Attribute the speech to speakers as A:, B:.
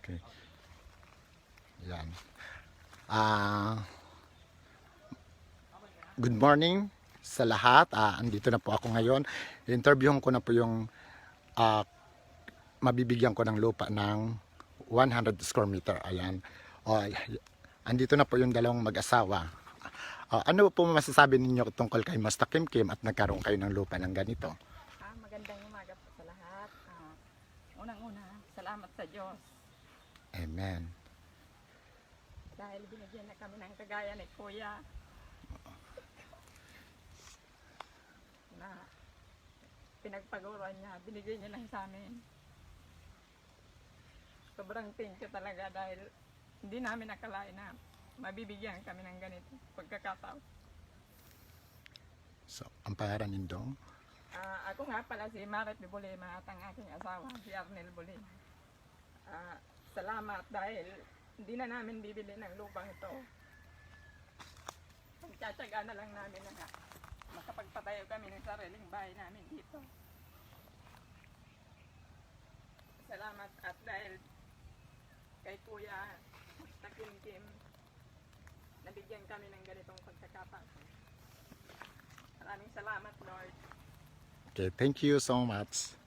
A: Okay. Yan. Ah, good morning sa lahat. Andito na po ako ngayon. Interviewin ko na po yung ah, mabibigyan ko ng lupa ng 100 square meter. Ayan. Andito na po yung dalawang mag-asawa. Ano po masasabi ninyo tungkol kay Master Kim Kim at nagkaroon kayo ng lupa ng ganito?
B: Magandang umaga po sa lahat. Unang-una, salamat sa Diyos
A: Amen.
B: dahil binigyan na kami ng kagaya ni Kuya na pinagpaguran niya, binigay niya lang sa amin. Sobrang thank you talaga dahil hindi namin nakalain na mabibigyan kami ng ganito pagkakataon.
A: So, ang pangalan nindong?
B: Ako nga pala si Maret de Bolema at ang aking asawa, si Arnel Bolema. Salamat dahil hindi na namin bibili ng lupang ito. Pagtsatsaga na lang namin na makapagpatayo kami ng sariling bahay namin dito. Salamat at dahil kay Kuya Takim Kim, nabigyan kami ng ganitong pagkakataon. Maraming salamat, Lord.
A: Okay, thank you so much.